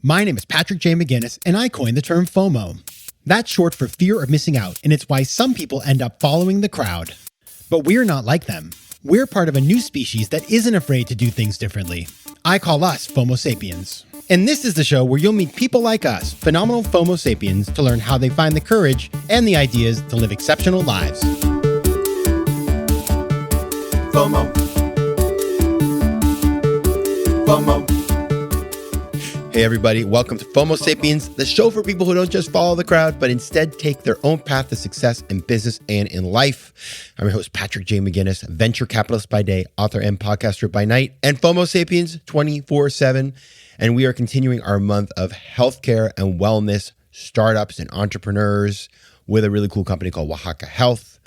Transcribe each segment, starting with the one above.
My name is Patrick J. McGinnis, and I coined the term FOMO. That's short for fear of missing out, and it's why some people end up following the crowd. But we're not like them. We're part of a new species that isn't afraid to do things differently. I call us FOMO Sapiens. And this is the show where you'll meet people like us, phenomenal FOMO Sapiens, to learn how they find the courage and the ideas to live exceptional lives. FOMO. FOMO. Hey everybody, welcome to FOMO Sapiens, the show for people who don't just follow the crowd, but instead take their own path to success in business and in life. I'm your host, Patrick J. McGinnis, venture capitalist by day, author and podcaster by night, and FOMO Sapiens 24/7. And we are continuing our month of healthcare and wellness startups and entrepreneurs with a really cool company called Zócalo Health.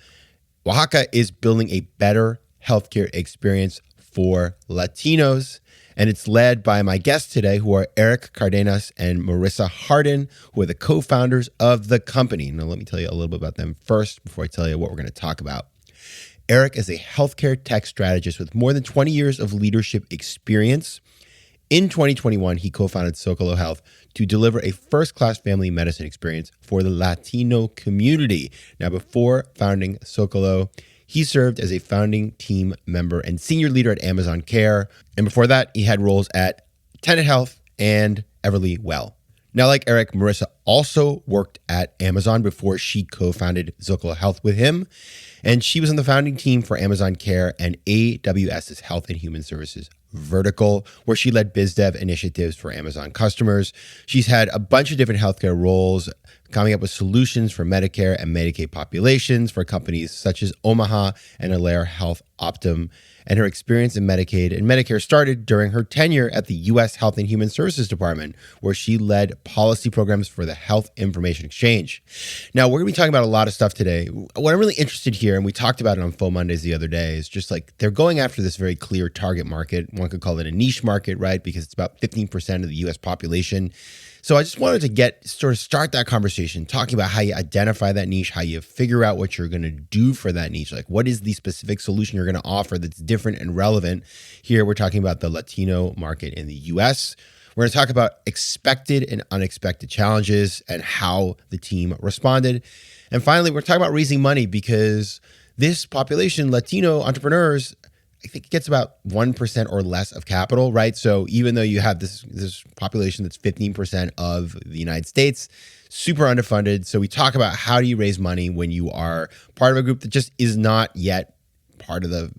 Oaxaca is building a better healthcare experience for Latinos. And it's led by my guests today, who are Erik, Cardenas, and Mariza Hardin, who are the co-founders of the company. Now, let me tell you a little bit about them first before I tell you what we're going to talk about. Erik is a healthcare tech strategist with more than 20 years of leadership experience. In 2021, he co-founded Zócalo Health to deliver a first-class family medicine experience for the Latino community. Now, before founding Zócalo, he served as a founding team member and senior leader at Amazon Care. And before that, he had roles at Tenet Health and Everly Well. Now, like Erik, Mariza also worked at Amazon before she co-founded Zócalo Health with him. And she was on the founding team for Amazon Care and AWS's Health and Human Services vertical, where she led biz dev initiatives for Amazon customers. She's had a bunch of different healthcare roles, coming up with solutions for Medicare and Medicaid populations for companies such as Omaha and Alaire Health Optum. And her experience in Medicaid and Medicare started during her tenure at the U.S. Health and Human Services Department, where she led policy programs for the Health Information Exchange. Now, we're going to be talking about a lot of stuff today. What I'm really interested here, and we talked about it on FOMO Mondays the other day, is just like they're going after this very clear target market. One could call it a niche market, right? Because it's about 15% of the U.S. population. So I just wanted to start that conversation, talking about how you identify that niche, how you figure out what you're going to do for that niche. Like, what is the specific solution you're going to offer that's different and relevant? Here, we're talking about the Latino market in the U.S. We're going to talk about expected and unexpected challenges and how the team responded. And finally, we're talking about raising money because this population, Latino entrepreneurs, I think it gets about 1% or less of capital, right? So even though you have this population that's 15% of the United States, super underfunded. So we talk about how do you raise money when you are part of a group that just is not yet part of the,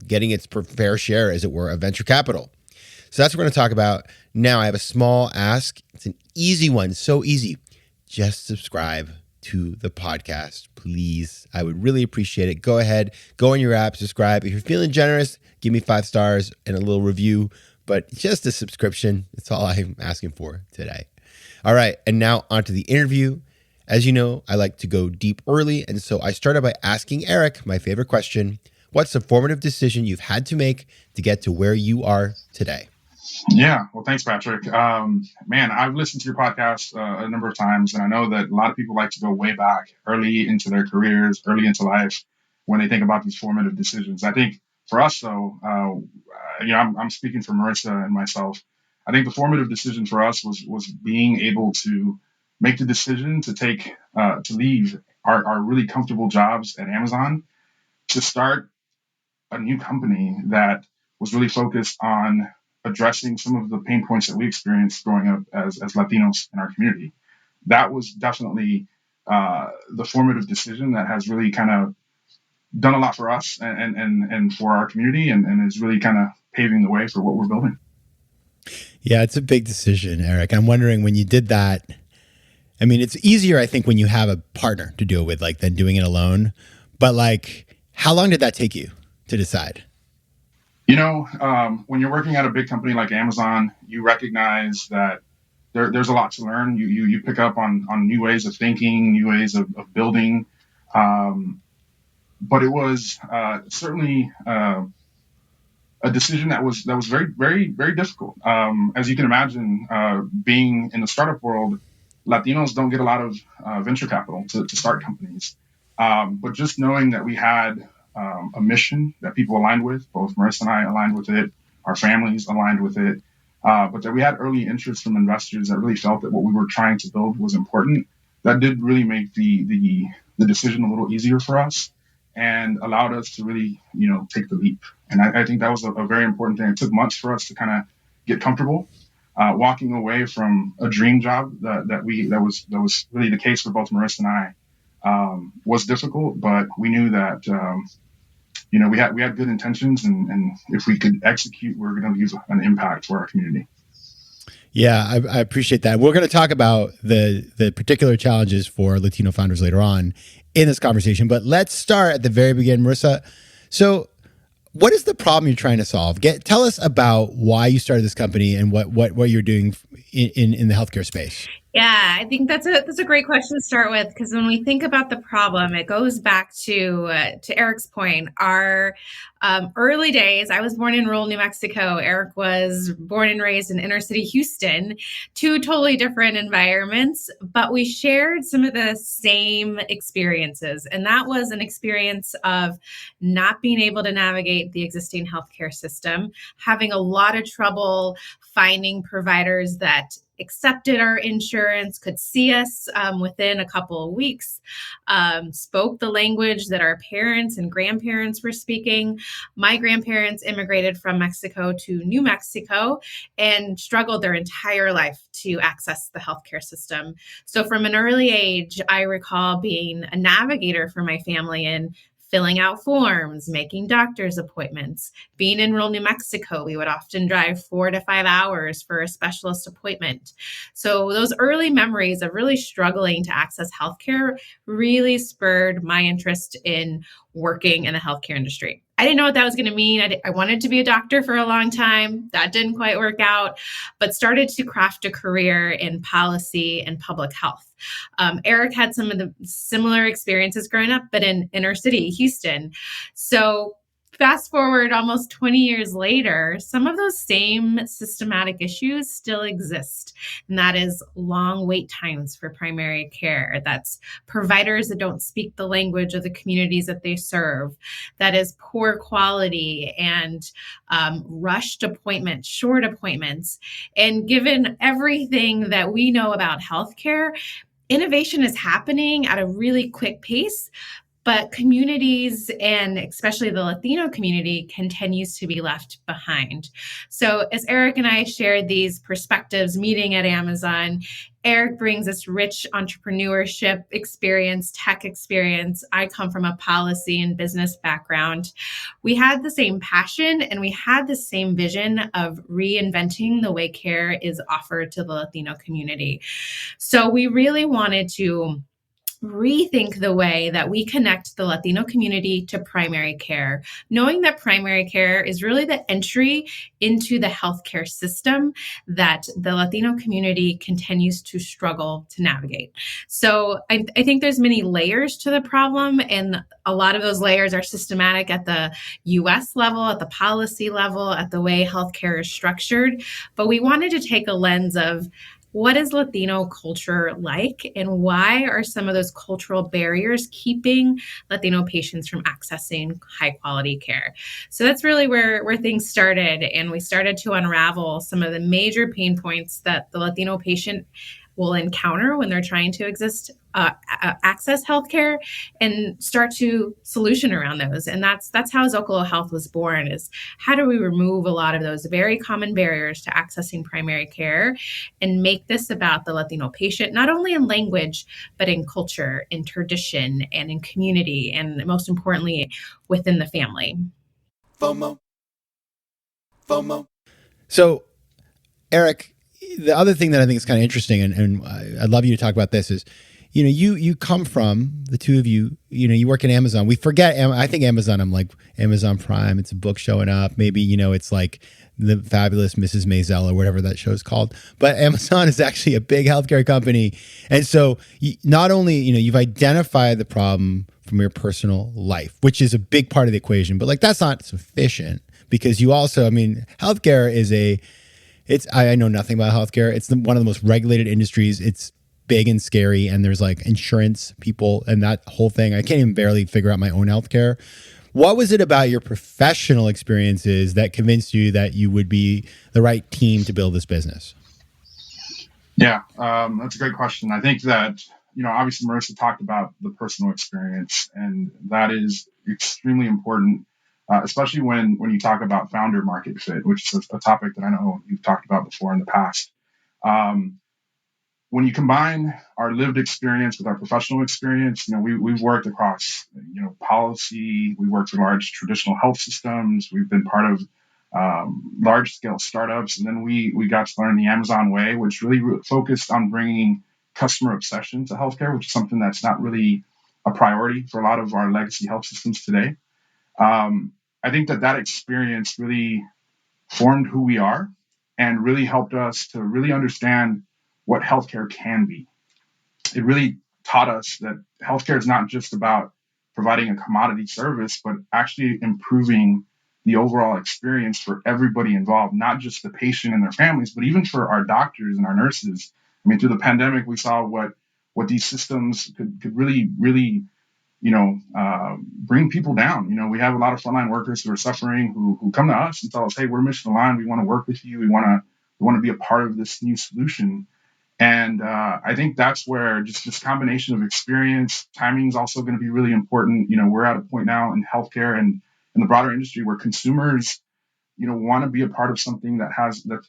getting its fair share, as it were, of venture capital. So that's what we're going to talk about. Now I have a small ask. It's an easy one, so easy. Just subscribe to the podcast, please. I would really appreciate it. Go ahead, go on your app, subscribe. If you're feeling generous, give me 5 stars and a little review, but just a subscription. That's all I'm asking for today. All right, and now onto the interview. As you know, I like to go deep early, and so I started by asking Erik my favorite question. What's a formative decision you've had to make to get to where you are today? Yeah, well, thanks, Patrick. Man, I've listened to your podcast a number of times, and I know that a lot of people like to go way back, early into their careers, early into life, when they think about these formative decisions. I think for us, though, I'm speaking for Mariza and myself. I think the formative decision for us was being able to make the decision to leave our really comfortable jobs at Amazon to start a new company that was really focused on addressing some of the pain points that we experienced growing up as Latinos in our community. That was definitely the formative decision that has really kind of done a lot for us and for our community and is really kind of paving the way for what we're building. Yeah, it's a big decision, Erik. I'm wondering when you did that, I mean, it's easier, I think, when you have a partner to do it with, like, than doing it alone. But like, how long did that take you to decide? When you're working at a big company like Amazon, you recognize that there's a lot to learn. You pick up on new ways of thinking, new ways of building. But it was certainly a decision that was very, very, very difficult. As you can imagine, being in the startup world, Latinos don't get a lot of venture capital to start companies. But just knowing that we had a mission that people aligned with, both Mariza and I aligned with it, our families aligned with it, but that we had early interest from investors that really felt that what we were trying to build was important. That did really make the decision a little easier for us and allowed us to really, take the leap. And I think that was a very important thing. It took months for us to kind of get comfortable. Walking away from a dream job that was really the case for both Mariza and I was difficult, but we knew that we had good intentions, and if we could execute, we're going to use an impact for our community. Yeah, I appreciate that. We're going to talk about the particular challenges for Latino founders later on in this conversation, but let's start at the very beginning, Mariza. So what is the problem you're trying to solve? Tell us about why you started this company and what you're doing in the healthcare space. Yeah, I think that's a great question to start with, because when we think about the problem, it goes back to Erik's point. Our early days, I was born in rural New Mexico. Erik was born and raised in inner city Houston, two totally different environments, but we shared some of the same experiences. And that was an experience of not being able to navigate the existing healthcare system, having a lot of trouble finding providers that accepted our insurance, could see us within a couple of weeks, spoke the language that our parents and grandparents were speaking. My grandparents immigrated from Mexico to New Mexico and struggled their entire life to access the healthcare system. So from an early age, I recall being a navigator for my family and filling out forms, making doctor's appointments. Being in rural New Mexico, we would often drive 4 to 5 hours for a specialist appointment. So those early memories of really struggling to access healthcare really spurred my interest in working in the healthcare industry. I didn't know what that was going to mean. I wanted to be a doctor for a long time. That didn't quite work out, but started to craft a career in policy and public health. Erik had some of the similar experiences growing up, but in inner city Houston. So fast forward almost 20 years later, some of those same systematic issues still exist. And that is long wait times for primary care. That's providers that don't speak the language of the communities that they serve. That is poor quality and rushed appointments, short appointments. And given everything that we know about healthcare, innovation is happening at a really quick pace, but communities, and especially the Latino community, continues to be left behind. So as Erik and I shared these perspectives meeting at Amazon, Erik brings this rich entrepreneurship experience, tech experience. I come from a policy and business background. We had the same passion and we had the same vision of reinventing the way care is offered to the Latino community. So we really wanted to rethink the way that we connect the Latino community to primary care, knowing that primary care is really the entry into the healthcare system that the Latino community continues to struggle to navigate. So I think there's many layers to the problem, and a lot of those layers are systematic at the US level, at the policy level, at the way healthcare is structured. But we wanted to take a lens of what is Latino culture like, and why are some of those cultural barriers keeping Latino patients from accessing high quality care? So that's really where things started. And we started to unravel some of the major pain points that the Latino patient will encounter when they're trying to access healthcare, and start to solution around those. And that's how Zócalo Health was born, is how do we remove a lot of those very common barriers to accessing primary care and make this about the Latino patient, not only in language, but in culture, in tradition, and in community, and most importantly, within the family. FOMO. So, Erik, the other thing that I think is kind of interesting, and I'd love you to talk about this, is, you come from, the two of you, you work at Amazon. We forget, I think Amazon, I'm like, Amazon Prime, it's a book showing up. Maybe, it's like The Fabulous Mrs. Maisel or whatever that show's called. But Amazon is actually a big healthcare company. And so not only, you've identified the problem from your personal life, which is a big part of the equation, but that's not sufficient, because you also, healthcare is I know nothing about healthcare. It's one of the most regulated industries. It's big and scary. And there's insurance people and that whole thing. I can't even barely figure out my own healthcare. What was it about your professional experiences that convinced you that you would be the right team to build this business? Yeah, that's a great question. I think that, obviously Mariza talked about the personal experience, and that is extremely important, especially when you talk about founder market fit, which is a topic that I know you've talked about before in the past. When you combine our lived experience with our professional experience, we've worked across, policy, we worked with large traditional health systems, we've been part of large scale startups. And then we got to learn the Amazon way, which really focused on bringing customer obsession to healthcare, which is something that's not really a priority for a lot of our legacy health systems today. I think that experience really formed who we are and really helped us to really understand what healthcare can be. It really taught us that healthcare is not just about providing a commodity service, but actually improving the overall experience for everybody involved, not just the patient and their families, but even for our doctors and our nurses. I mean, through the pandemic, we saw what these systems could really, bring people down. We have a lot of frontline workers who are suffering, who come to us and tell us, hey, we're missing the line. We want to work with you. We want to be a part of this new solution. And I think that's where just this combination of experience, timing is also going to be really important. We're at a point now in healthcare and in the broader industry where consumers, want to be a part of something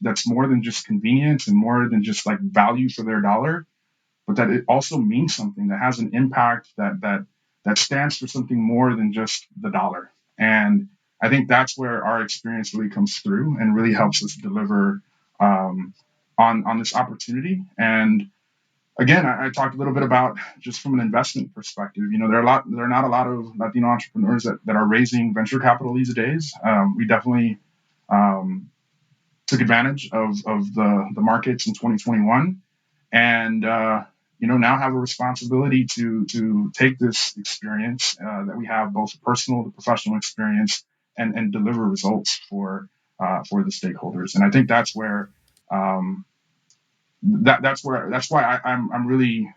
that's more than just convenience and more than just like value for their dollar, but that it also means something that has an impact that stands for something more than just the dollar. And I think that's where our experience really comes through and really helps us deliver on this opportunity. And again, I talked a little bit about just from an investment perspective. There are not a lot of Latino entrepreneurs that are raising venture capital these days. We definitely took advantage of the markets in 2021, and now have a responsibility to take this experience that we have, both personal, the professional experience, and deliver results for the stakeholders. And I think that's where. That's why I'm really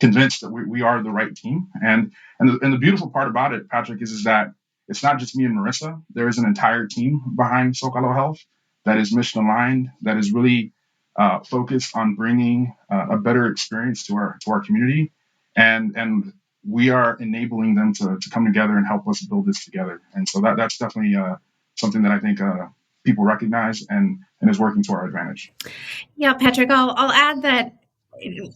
convinced that we are the right team. And the beautiful part about it, Patrick, is that it's not just me and Mariza. There is an entire team behind Zócalo Health that is mission aligned, that is really focused on bringing a better experience to our community, and we are enabling them to come together and help us build this together. And so that's definitely something that I think people recognize and is working to our advantage. Yeah, Patrick, I'll add that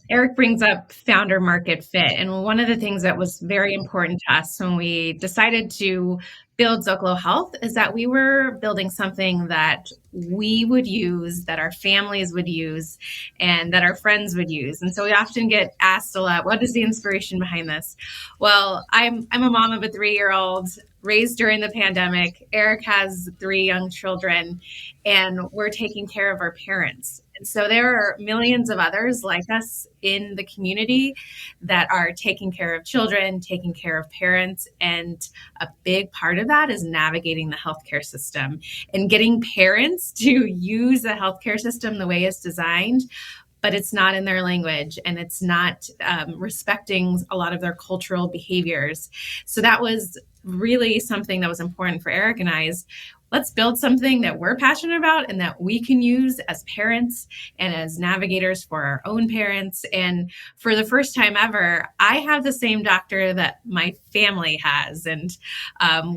Erik brings up founder market fit. And one of the things that was very important to us when we decided to build Zócalo Health is that we were building something that we would use, that our families would use, and that our friends would use. And so we often get asked a lot, what is the inspiration behind this? Well, I'm a mom of a 3-year-old raised during the pandemic. Erik has 3 young children, and we're taking care of our parents. And so there are millions of others like us in the community that are taking care of children, taking care of parents. And a big part of that is navigating the healthcare system and getting parents to use the healthcare system the way it's designed, but it's not in their language and it's not respecting a lot of their cultural behaviors. So that was really something that was important for Erik and I is let's build something that we're passionate about and that we can use as parents and as navigators for our own parents. And for the first time ever, I have the same doctor that my family has. And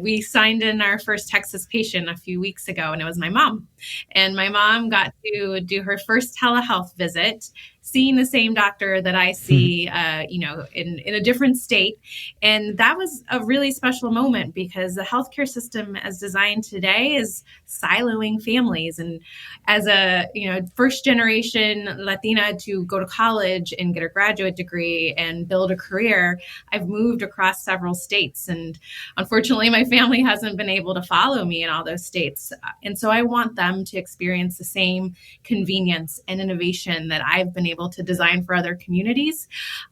we signed in our first Texas patient a few weeks ago, and it was my mom. And my mom got to do her first telehealth visit, seeing the same doctor that I see, in a different state. And that was a really special moment because the healthcare system as designed today is siloing families. And as a, first generation Latina to go to college and get a graduate degree and build a career, I've moved across several states. And unfortunately, my family hasn't been able to follow me in all those states. And so I want them to experience the same convenience and innovation that I've been able able to design for other communities,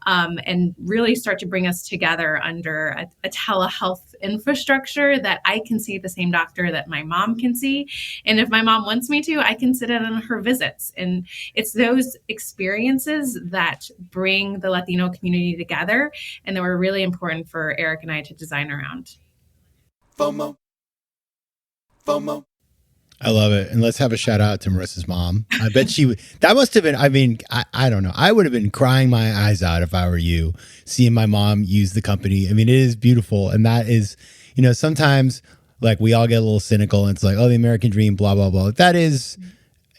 and really start to bring us together under a telehealth infrastructure that I can see the same doctor that my mom can see. And if my mom wants me to, I can sit in on her visits. And it's those experiences that bring the Latino community together and that were really important for Erik and I to design around. FOMO. I love it. And let's have a shout out to Mariza's mom. I bet that must have been, I don't know. I would have been crying my eyes out if I were you, seeing my mom use the company. I mean, it is beautiful. And that is, sometimes like we all get a little cynical and it's like, oh, the American dream, blah, blah, blah. That is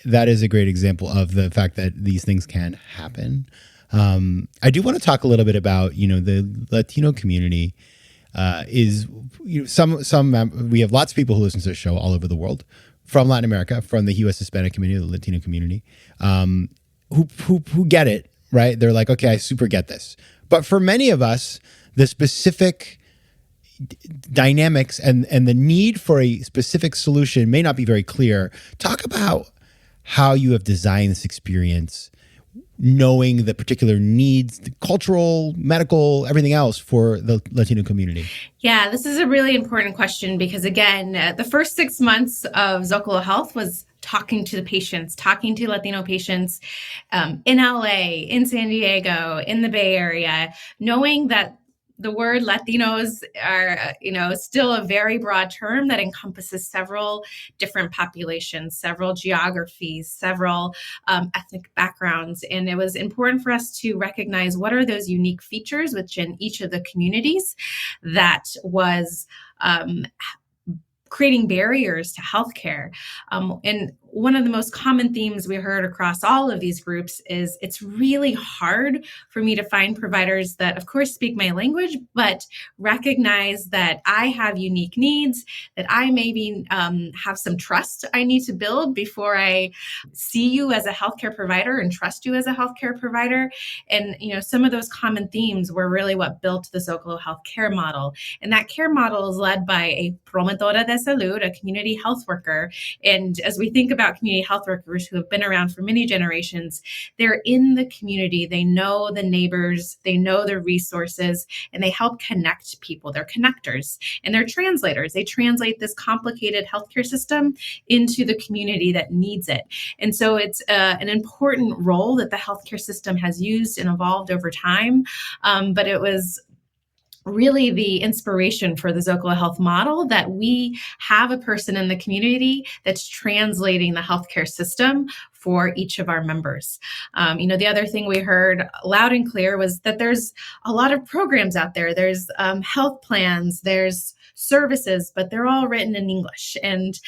a great example of the fact that these things can happen. I do want to talk a little bit about, the Latino community. We have lots of people who listen to the show all over the world, from Latin America, from the U.S. Hispanic community, the Latino community, who get it, right? They're like, okay, I super get this. But for many of us, the specific dynamics and the need for a specific solution may not be very clear. Talk about how you have designed this experience, knowing the particular needs, the cultural, medical, everything else for the Latino community. Yeah, this is a really important question because, again, the first 6 months of Zócalo Health was talking to the patients, talking to Latino patients in LA, in San Diego, in the Bay Area, knowing that the word Latinos are, still a very broad term that encompasses several different populations, several geographies, several ethnic backgrounds. And it was important for us to recognize what are those unique features within each of the communities that was creating barriers to healthcare. And one of the most common themes we heard across all of these groups is it's really hard for me to find providers that, of course, speak my language, but recognize that I have unique needs, that I maybe have some trust I need to build before I see you as a healthcare provider and trust you as a healthcare provider. And, some of those common themes were really what built the Zócalo Health care model. And that care model is led by a promotora de salud, a community health worker. And as we think about community health workers who have been around for many generations, they're in the community. They know the neighbors, they know the resources, and they help connect people. They're connectors and they're translators. They translate this complicated healthcare system into the community that needs it. And so it's an important role that the healthcare system has used and evolved over time. But it was really the inspiration for the Zócalo Health model that we have a person in the community that's translating the healthcare system for each of our members. The other thing we heard loud and clear was that there's a lot of programs out there. There's health plans, there's services, but they're all written in English. And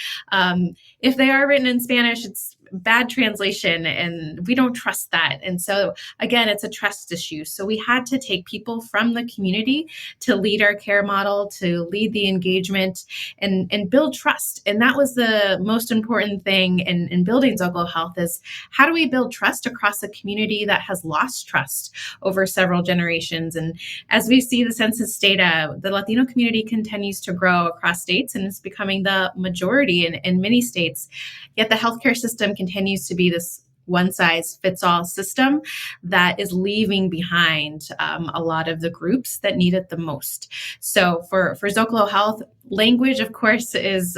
if they are written in Spanish, it's bad translation and we don't trust that. And so again, it's a trust issue. So we had to take people from the community to lead our care model, to lead the engagement and build trust. And that was the most important thing in building Zócalo Health is how do we build trust across a community that has lost trust over several generations? And as we see the census data, the Latino community continues to grow across states and is becoming the majority in many states. Yet the healthcare system continues to be this one-size-fits-all system that is leaving behind a lot of the groups that need it the most. So for Zócalo Health, language, of course, is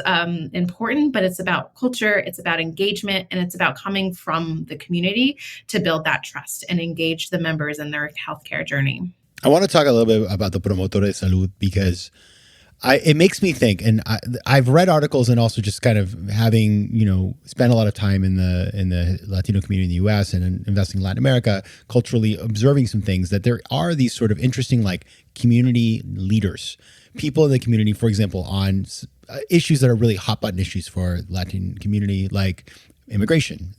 important, but it's about culture, it's about engagement, and it's about coming from the community to build that trust and engage the members in their healthcare journey. I want to talk a little bit about the promotora de salud because it makes me think, and I've read articles and also just kind of having, spent a lot of time in the Latino community in the U.S. and investing in Latin America, culturally observing some things, that there are these sort of interesting like community leaders, people in the community, for example, on issues that are really hot button issues for Latin community, like immigration.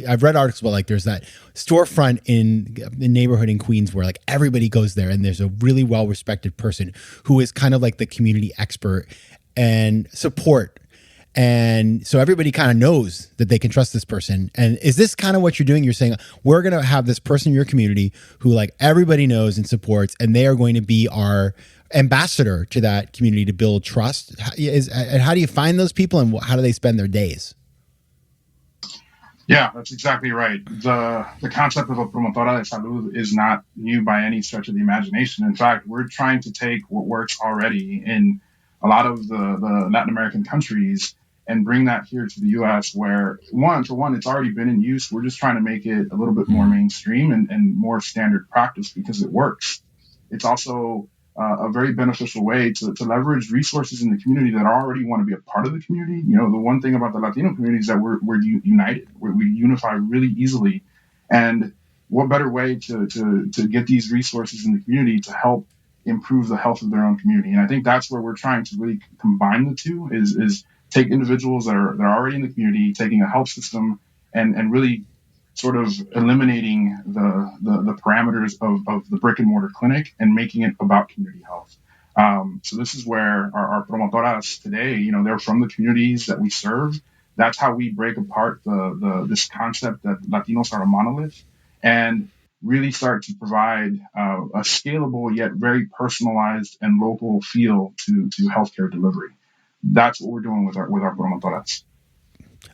I've read articles about like there's that storefront in the neighborhood in Queens where like everybody goes there and there's a really well respected person who is kind of like the community expert and support. And so everybody kind of knows that they can trust this person. And is this kind of what you're doing? You're saying we're going to have this person in your community who like everybody knows and supports, and they are going to be our ambassador to that community to build trust. And how do you find those people and how do they spend their days? Yeah, that's exactly right. The concept of a promotora de salud is not new by any stretch of the imagination. In fact, we're trying to take what works already in a lot of the Latin American countries and bring that here to the US where for one, it's already been in use. We're just trying to make it a little bit more mainstream and more standard practice because it works. It's also a very beneficial way to leverage resources in the community that already want to be a part of the community. You know, the one thing about the Latino community is that we're united, we unify really easily. And what better way to get these resources in the community to help improve the health of their own community? And I think that's where we're trying to really combine the two is take individuals that are already in the community, taking a health system and really sort of eliminating the parameters of the brick and mortar clinic and making it about community health. So this is where our promotoras today, you know, they're from the communities that we serve. That's how we break apart this concept that Latinos are a monolith and really start to provide a scalable yet very personalized and local feel to healthcare delivery. That's what we're doing with our promotoras.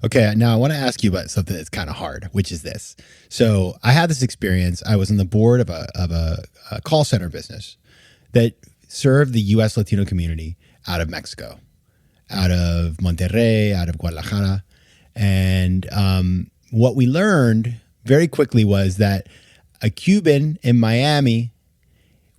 Okay, now I want to ask you about something that's kind of hard, which is this. So I had this experience. I was on the board of a call center business that served the U.S. Latino community out of Mexico, out of Monterrey, out of Guadalajara. And what we learned very quickly was that a Cuban in Miami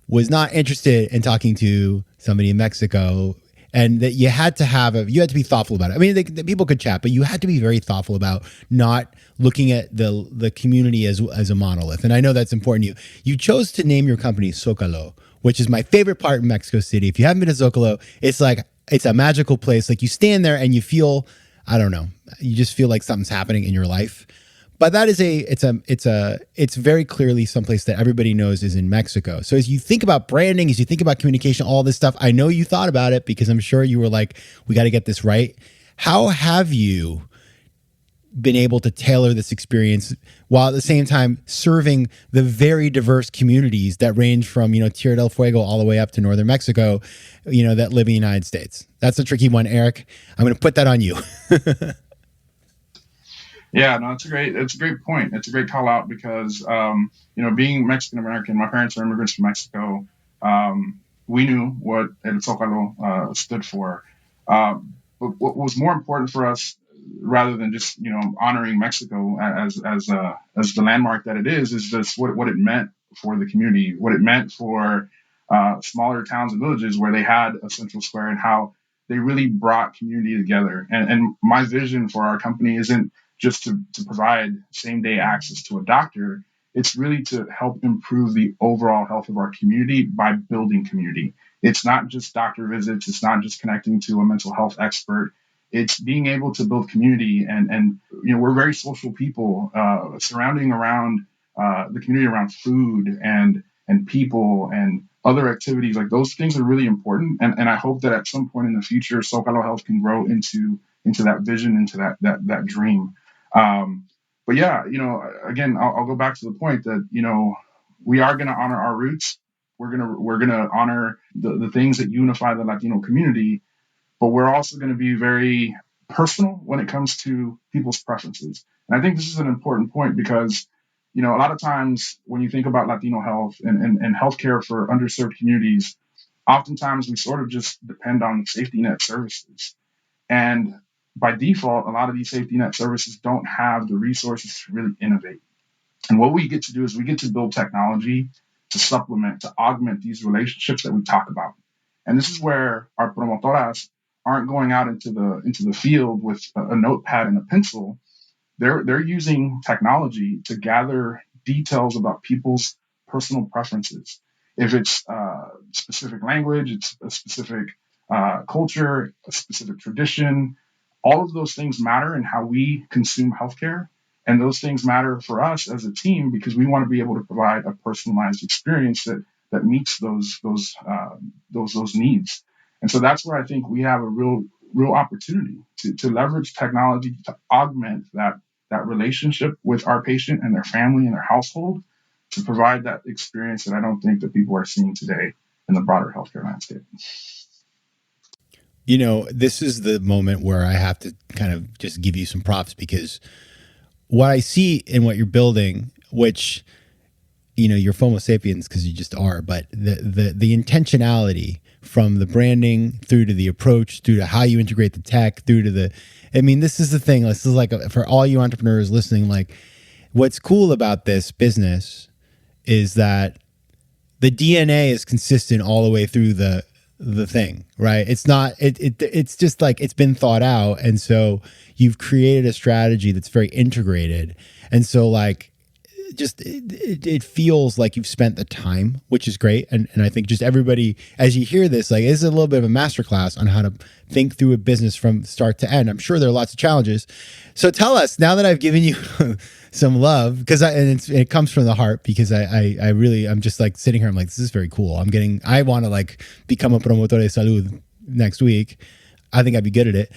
was not interested in talking to somebody in Mexico, and that you had to be thoughtful about it. I mean, the people could chat, but you had to be very thoughtful about not looking at the community as a monolith. And I know that's important to you. You chose to name your company Zócalo, which is my favorite part in Mexico City. If you haven't been to Zócalo, it's a magical place. Like you stand there and you feel, I don't know, you just feel like something's happening in your life. But that is it's very clearly someplace that everybody knows is in Mexico. So as you think about branding, as you think about communication, all this stuff, I know you thought about it because I'm sure you were like, we got to get this right. How have you been able to tailor this experience while at the same time serving the very diverse communities that range from, you know, Tierra del Fuego all the way up to northern Mexico, you know, that live in the United States? That's a tricky one, Erik. I'm going to put that on you. Yeah, no, it's a great point. It's a great call out because, you know, being Mexican American, my parents are immigrants from Mexico. We knew what El Zócalo stood for. But what was more important for us, rather than just, you know, honoring Mexico as the landmark that it is just what it meant for the community, what it meant for smaller towns and villages where they had a central square and how they really brought community together. And my vision for our company isn't just to provide same day access to a doctor. It's really to help improve the overall health of our community by building community. It's not just doctor visits. It's not just connecting to a mental health expert. It's being able to build community. And you know, we're very social people, surrounding around the community around food and people and other activities. Like those things are really important. And I hope that at some point in the future, Zócalo Health can grow into that vision, into that dream. But yeah, you know, again, I'll go back to the point that, you know, we are going to honor our roots. We're gonna honor the things that unify the Latino community, but we're also going to be very personal when it comes to people's preferences. And I think this is an important point because, you know, a lot of times when you think about Latino health and healthcare for underserved communities, oftentimes we sort of just depend on safety net services. And by default, a lot of these safety net services don't have the resources to really innovate. And what we get to do is we get to build technology to supplement, to augment these relationships that we talk about. And this is where our promotoras aren't going out into the field with a notepad and a pencil. They're using technology to gather details about people's personal preferences. If it's specific language, it's a specific culture, a specific tradition, all of those things matter in how we consume healthcare. And those things matter for us as a team because we want to be able to provide a personalized experience that meets those needs. And so that's where I think we have a real opportunity to leverage technology to augment that relationship with our patient and their family and their household to provide that experience that I don't think that people are seeing today in the broader healthcare landscape. You know, this is the moment where I have to kind of just give you some props because what I see in what you're building, which, you're FOMO sapiens because you just are, but the intentionality from the branding through to the approach, through to how you integrate the tech, through to this is the thing. This is like for all you entrepreneurs listening, like what's cool about this business is that the DNA is consistent all the way through the thing, right? It's not, it's just like, it's been thought out. And so you've created a strategy that's very integrated. And so like, just, it feels like you've spent the time, which is great. And I think just everybody, as you hear this, like, it's a little bit of a masterclass on how to think through a business from start to end. I'm sure there are lots of challenges. So tell us, now that I've given you some love, because it comes from the heart, because I really, I'm just like sitting here, I'm like, this is very cool. I want to like become a promotor de salud next week. I think I'd be good at it.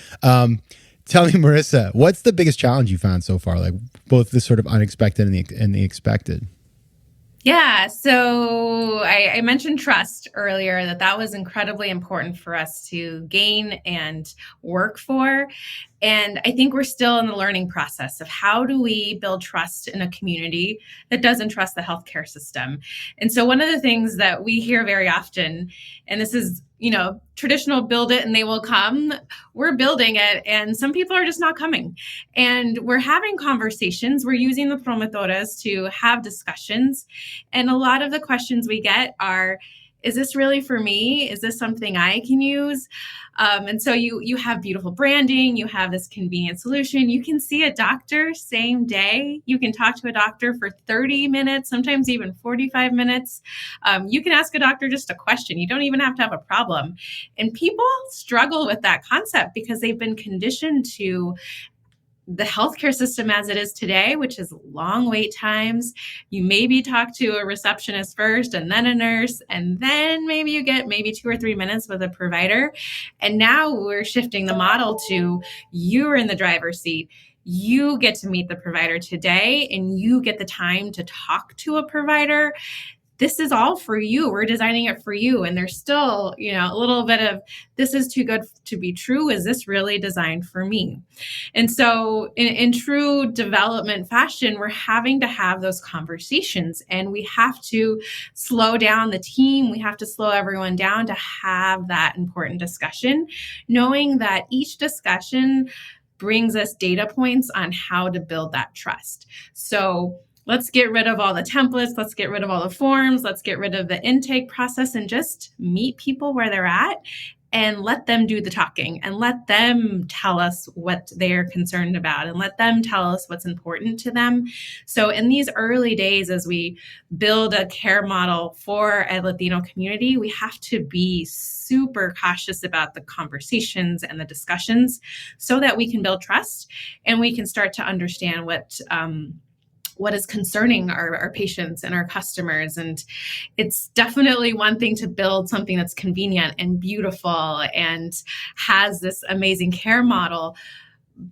Tell me, Mariza, what's the biggest challenge you found so far? Like both the sort of unexpected and the expected. Yeah. So I mentioned trust earlier, that was incredibly important for us to gain and work for. And I think we're still in the learning process of how do we build trust in a community that doesn't trust the healthcare system. And so one of the things that we hear very often, and this is, traditional build it and they will come, we're building it and some people are just not coming. And we're having conversations. We're using the promotoras to have discussions. And a lot of the questions we get are, is this really for me? Is this something I can use? And so you have beautiful branding, you have this convenient solution. You can see a doctor same day. You can talk to a doctor for 30 minutes, sometimes even 45 minutes. You can ask a doctor just a question. You don't even have to have a problem. And people struggle with that concept because they've been conditioned to the healthcare system as it is today, which is long wait times. You maybe talk to a receptionist first and then a nurse, and then maybe you get 2 or 3 minutes with a provider. And now we're shifting the model to you're in the driver's seat. You get to meet the provider today and you get the time to talk to a provider. This is all for you. We're designing it for you. And there's still, a little bit of, this is too good to be true. Is this really designed for me? And so in true development fashion, we're having to have those conversations and we have to slow down the team. We have to slow everyone down to have that important discussion, knowing that each discussion brings us data points on how to build that trust. So let's get rid of all the templates. Let's get rid of all the forms. Let's get rid of the intake process and just meet people where they're at and let them do the talking and let them tell us what they're concerned about and let them tell us what's important to them. So in these early days, as we build a care model for a Latino community, we have to be super cautious about the conversations and the discussions so that we can build trust and we can start to understand what is concerning our patients and our customers. And it's definitely one thing to build something that's convenient and beautiful and has this amazing care model.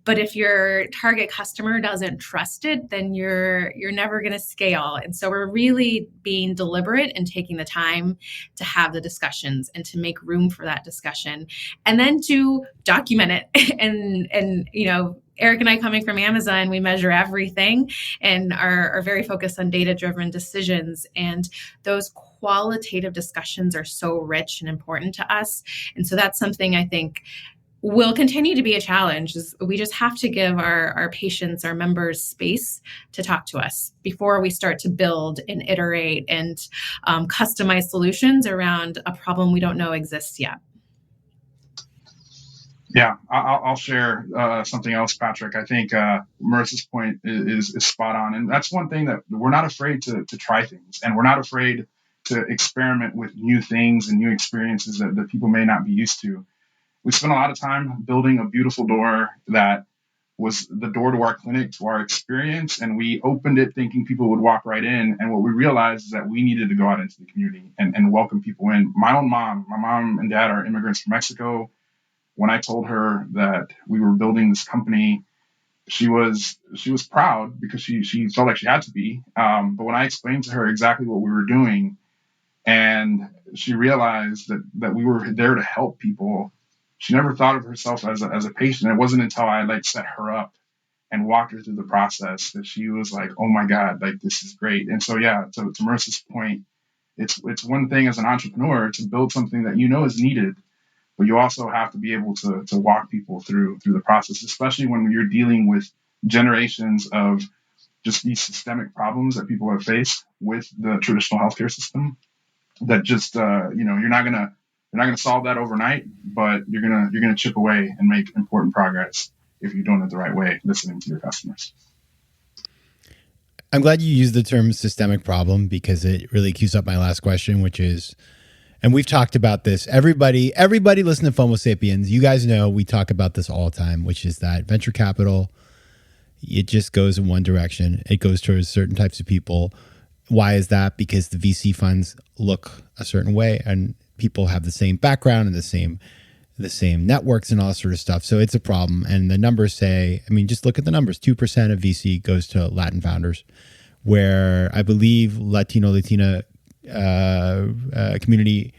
But if your target customer doesn't trust it, then you're never going to scale. And so we're really being deliberate and taking the time to have the discussions and to make room for that discussion and then to document it. And Erik and I, coming from Amazon, we measure everything and are very focused on data-driven decisions. And those qualitative discussions are so rich and important to us. And so that's something I think will continue to be a challenge. Is we just have to give our patients, our members, space to talk to us before we start to build and iterate and customize solutions around a problem we don't know exists yet. Yeah, I'll share something else, Patrick. I think Mariza's point is spot on. And that's one thing that we're not afraid to try things. And we're not afraid to experiment with new things and new experiences that people may not be used to. We spent a lot of time building a beautiful door that was the door to our clinic, to our experience. And we opened it thinking people would walk right in. And what we realized is that we needed to go out into the community and welcome people in. My mom and dad are immigrants from Mexico. When I told her that we were building this company, she was proud because she felt like she had to be. But when I explained to her exactly what we were doing, and she realized that we were there to help people, she never thought of herself as a patient. It wasn't until I set her up and walked her through the process, that she was like, oh my God, like this is great. And so, yeah, to Mariza's point, it's one thing as an entrepreneur to build something that you know is needed, but you also have to be able to walk people through the process, especially when you're dealing with generations of just these systemic problems that people have faced with the traditional healthcare system. That just you're not gonna solve that overnight, but you're gonna chip away and make important progress if you're doing it the right way, listening to your customers. I'm glad you used the term systemic problem, because it really cues up my last question, which is, and we've talked about this, everybody listen to FOMO Sapiens. You guys know we talk about this all the time, which is that venture capital, it just goes in one direction. It goes towards certain types of people. Why is that? Because the VC funds look a certain way and people have the same background and the same networks and all that sort of stuff. So it's a problem. And the numbers say, I mean, just look at the numbers. 2% of VC goes to Latin founders, where I believe Latina community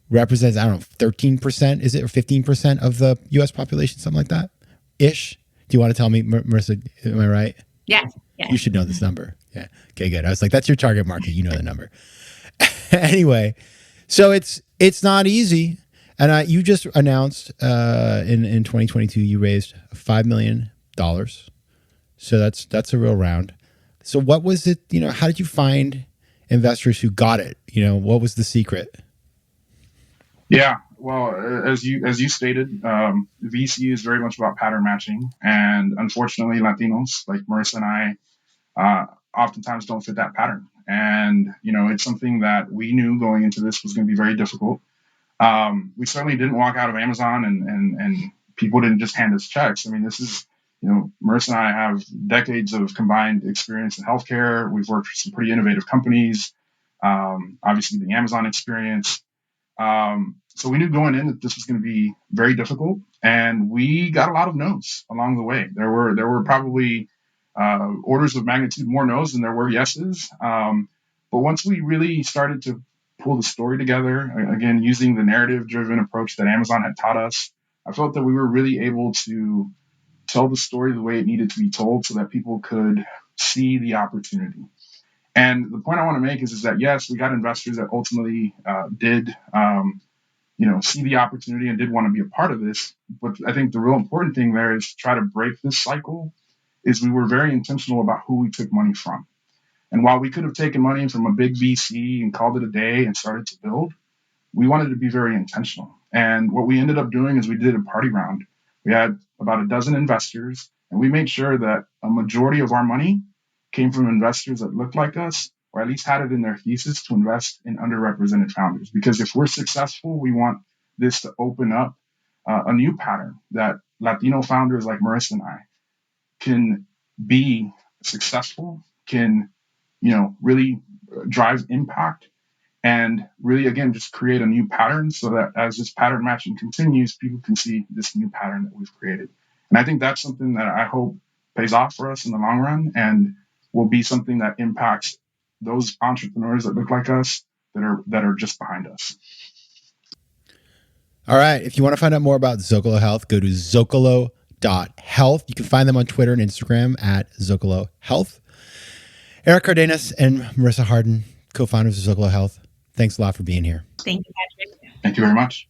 represents, I don't know, 13%, is it, or 15% of the US population, something like that ish. Do you want to tell me, Mariza, am I right? Yes. You should know this number. Yeah. Okay, good. I was like, that's your target market. You know the number. Anyway, so it's not easy. And you just announced in 2022, you raised $5 million. So that's a real round. So what was it, how did you find investors who got it? What was the secret? Yeah, well, as you stated, VC is very much about pattern matching. And unfortunately, Latinos like Mariza and I oftentimes don't fit that pattern. And, it's something that we knew going into this was going to be very difficult. We certainly didn't walk out of Amazon and people didn't just hand us checks. I mean, this is, Mariza and I have decades of combined experience in healthcare. We've worked for some pretty innovative companies, obviously the Amazon experience. So we knew going in that this was going to be very difficult, and we got a lot of no's along the way. There were probably orders of magnitude more no's than there were yeses. But once we really started to pull the story together, again, using the narrative-driven approach that Amazon had taught us, I felt that we were really able to tell the story the way it needed to be told so that people could see the opportunity. And the point I want to make is that, yes, we got investors that ultimately did see the opportunity and did want to be a part of this. But I think the real important thing there is to try to break this cycle is we were very intentional about who we took money from. And while we could have taken money from a big VC and called it a day and started to build, we wanted to be very intentional. And what we ended up doing is we did a party round. We had about a dozen investors, and we made sure that a majority of our money came from investors that looked like us, or at least had it in their thesis to invest in underrepresented founders. Because if we're successful, we want this to open up a new pattern that Latino founders like Mariza and I can be successful, can really drive impact, and really, again, just create a new pattern so that as this pattern matching continues, people can see this new pattern that we've created. And I think that's something that I hope pays off for us in the long run and will be something that impacts those entrepreneurs that look like us that are just behind us. All right. If you want to find out more about Zócalo Health, go to Zócalo.health. You can find them on Twitter and Instagram at Zócalo Health. Erik Cardenas and Mariza Hardin, co-founders of Zócalo Health. Thanks a lot for being here. Thank you, Patrick. Thank you very much.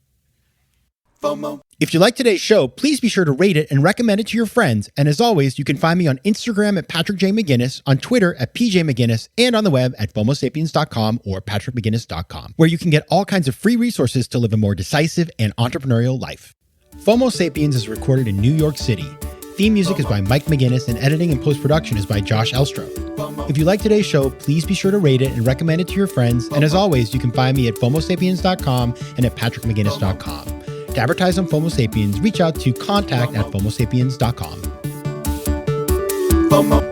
FOMO. If you like today's show, please be sure to rate it and recommend it to your friends. And as always, you can find me on Instagram at Patrick J. McGinnis, on Twitter at PJ McGinnis, and on the web at FOMOSapiens.com or PatrickMcGinnis.com, where you can get all kinds of free resources to live a more decisive and entrepreneurial life. FOMO Sapiens is recorded in New York City. Theme music is by Mike McGinnis, and editing and post-production is by Josh Elstro. If you like today's show, please be sure to rate it and recommend it to your friends. And as always, you can find me at FOMOSapiens.com and at PatrickMcGinnis.com. To advertise on FOMO Sapiens, reach out to contact@FOMOSapiens.com. FOMO.